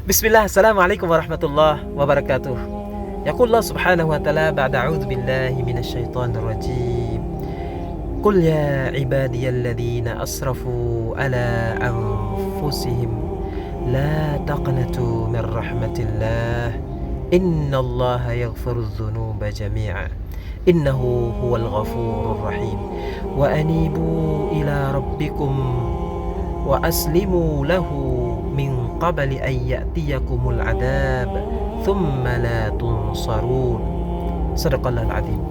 بسم الله السلام عليكم ورحمة الله وبركاته. يقول الله سبحانه وتعالى بعد أعوذ بالله من الشيطان الرجيم قل يا عبادي الذين أسرفوا على أنفسهم لا تقنطوا من رحمة الله إن الله يغفر الذنوب جميعا إنه هو الغفور الرحيم وأنيبوا إلى ربكم وأسلموا له من قبل أن يأتيكم العذاب ثم لا تنصرون صدق الله العظيم.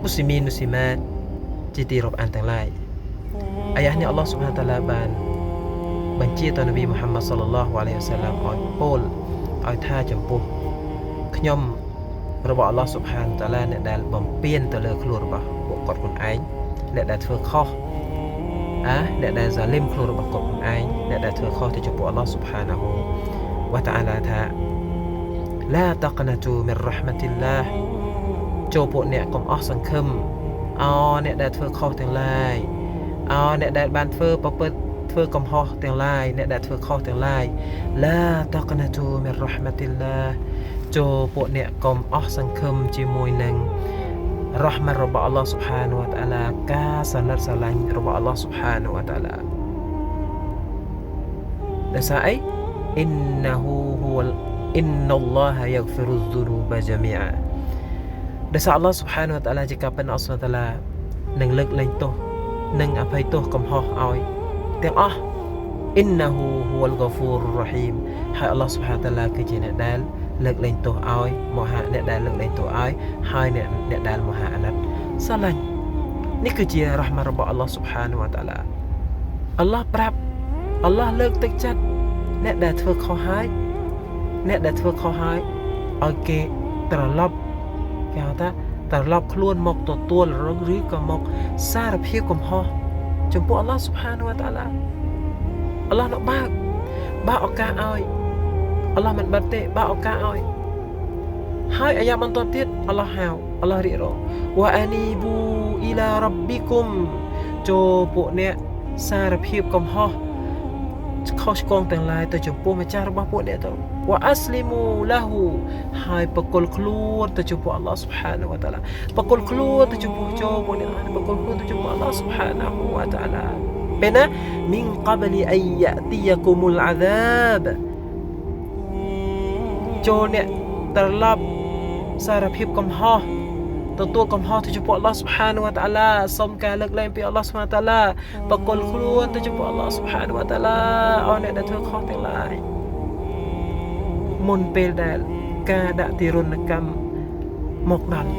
มุสลิมีนมุสลิมาតជាទីរាប់អានទាំងឡាយអាយ៉ានេះអល់ឡោះស៊ុបហានតាឡាបានបញ្ជាទៅនប៊ីមូហាម៉ាត់សល្លឡោះអាឡៃហ៊ីវ៉ាសឡាមឲ្យពោលឲ្យថាចំពោះខ្ញុំរបស់អល់ឡោះស៊ុបហានតាឡាអ្នកដែលបំពេញទៅលើខ្លួនរបស់ពួកគាត់ខ្លួនឯងអ្នកដែលធ្វើខុសអ្នកដែលហ្សាលីមខ្លួនរបស់គាត់ខ្លួនឯងអ្នកដែលធ្វើខុសទៅចំពោះអល់ឡោះស៊ុបហានាហ៊ូវ៉ាតាអាឡាថាឡាតក្ណាទូមីនរ៉ាហ្មាតិលឡាហ៍ចូលពួកអ្នកកុំអស់សង្ឃឹមអ្នកដែលធ្វើខុសទាំងឡាយអ្នកដែលបានធ្វើប្រព្រឹត្តធ្វើកំហុសទាំងឡាយអ្នកដែលធ្វើខុសទាំងឡាយឡាតក្ណាទូមីនរ៉ាហ្មាតិលឡាហ៍ចូលពួកអ្នកកុំអស់សង្ឃឹមជាមួយនឹងរ៉ហ្មាត់របស់អល់ឡោះស៊ុបហានវតាអាឡាការស្រណិតស្រឡាញ់របស់អល់ឡោះស៊ុបហានវតាអាឡាដែលសារអីអ៊ីនណាហ៊ូហ៊ូអ៊ីនណល់ឡោះយ៉ាហ្ហ្វីរុហ្ស៊ុនូបជមីអាដែលសារអល់ឡោះស៊ុបហានវតាអាឡាជាការពិតអល់ឡោះស៊ុបហានវតាអាឡានឹងលើកលែងទោសនឹងអភ័យទោសកំហុសឲ្យទាំងអស់អ៊ីនណាហ៊ូហ៊ូអលហ្កាហ្វូររ៉ហ៊ីមហើយអល់ឡោះស៊ុបហានវតាអាឡាគឺជាអ្នកដែលលើកលែងទោសឲ្យមហាអ្នកដែលលើកលែងទោសឲ្យហើយអ្នកដែលមហាអាណិតស្រឡាញ់នេះគឺជារ៉ហ្មាត់របស់អល់ឡោះស៊ុបហានវតាអាឡាអល់ឡោះប្រាប់អល់ឡោះលើកទឹកចិត្តអ្នកដែលធ្វើខុសហើយឲ្យគេត្រឡប់គេហៅថាត្រឡប់ខ្លួនមកទទួលឬក៏មកសារភាពកំហុសចំពោះអល់ឡោះស៊ុបហានវតាអាឡាអល់ឡោះនឹងបើឱកាសឲ្យអល់ឡោះមិនបិទទេបើឱកាសឲ្យហើយអាយ៉ាបន្តទៀតអល់ឡោះហៅអល់ឡោះរៀបរងវ៉ាអានីប៊ូអ៊ីឡារ៉ប៊ីគុមចូលពួកអ្នកសារភាពកំហុសខុសឆ្គងទាំងឡាយទៅចំពោះម្ចាស់របស់ពួកអ្នកទៅវ៉ាអាស្លីមូឡាហ៊ូហើយបកុលខ្លួនទៅចំពោះអល់ឡោះស៊ុបហានវតាអាឡាបកុលខ្លួនទៅចំពោះចូលពួកអ្នកបកុលខ្លួនទៅចំពោះអល់ឡោះស៊ុបហានវតាអាឡាពេលណាមីនកបលីអៃយ៉ាទីយគុមុលអាហ្សាបចូលអ្នកត្រឡប់សារភាពកំហុសទទួលកំហុសទៅចំពោះអល់ឡោះស៊ុបហានវតាអាឡាសូមការលើកលែងពីអល់ឡោះស៊ុបហានវតាអាឡាបកុលខ្លួនទៅចំពោះអល់ឡោះស៊ុបហានវតាអាឡាឲ្យអ្នកដែលធ្វើខុសទាំងឡាយមុនពេលដែលការដាក់ទារុណកម្មមកដល់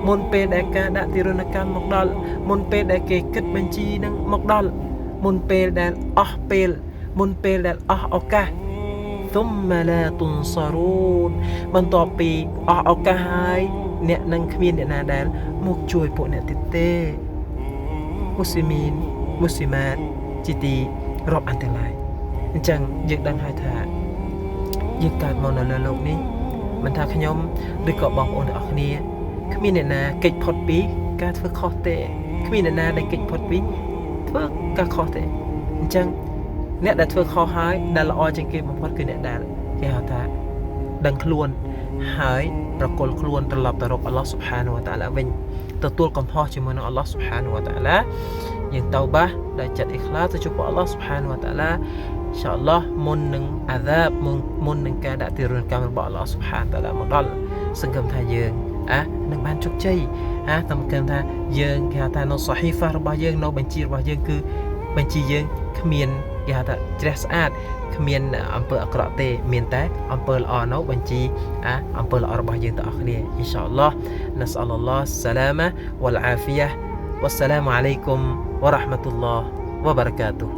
មុនពេលដែលការដាក់ទារុណកម្មមកដល់មុនពេលដែលគេគិតបញ្ជីនឹងមកដល់មុនពេលដែលអស់ពេលមុនពេលដែលអស់ឱកាសثم لا تنصرون បន្ទាប់ពីអស់ឱកាសហើយអ្នកនឹងគ្មានអ្នកណាដែលមកជួយពួកអ្នកទៀតទេមូស្លីមីនមូស្លីម៉ាតជាទីរាប់អានទាំងឡាយអញ្ចឹងយើងដឹងហើយថាយើងកើតមកនៅលើโลกនេះមិនថាខ្ញុំឬក៏បងប្អូនទាំងអស់គ្នាគ្មានអ្នកណាគេចផុតពីការធ្វើខុសទេគ្មានអ្នកណាដែលគេចផុតពីធ្វើការខុសទេអញ្ចឹងអ្នកដែលធ្វើខុសហើយដែលល្អជាងគេបំផុតគឺអ្នកដែលគេហៅថាដឹងខ្លួនហើយប្រគល់ខ្លួនត្រឡប់ទៅរកអល់ឡោះស៊ុបហានវតាអាឡាវិញទទួលកំហុសជាមួយនឹងអល់ឡោះស៊ុបហានវតាអាឡាយើងតោបាដោយចិត្តអ៊ីខ្លាសទៅចំពោះអល់ឡោះស៊ុបហានវតាអាឡាអ៊ីនសាអល់ឡោះមុននឹងអាហ្សាបមុននឹងការដាក់ទារុណកម្មរបស់អល់ឡោះស៊ុបហានវតាអាឡាមកដល់សង្ឃឹមថាយើងនឹងបានជោគជ័យសង្ឃឹមថាយើងគេហៅថានៅសូហ៊ីហ្វារបស់យើងនៅបញ្ជីរបស់យើងគឺបញ្ជីយើងគ្មានគេហៅថាជ្រះស្អាតគ្មានអំពើអាក្រក់ទេមានតែអំពើល្អនៅបញ្ជីអំពើល្អរបស់យើងទាំងអស់គ្នាអ៊ីនសាអល់ឡោះណាសអល់ឡោះសាឡាម៉ាវ៉ាល់អាហ្វីយ៉ាវ៉ាស្សឡាមអាឡៃគុំវ៉ារ៉ាហ្មាតុលឡោះវ៉ាបារកាតុហ៍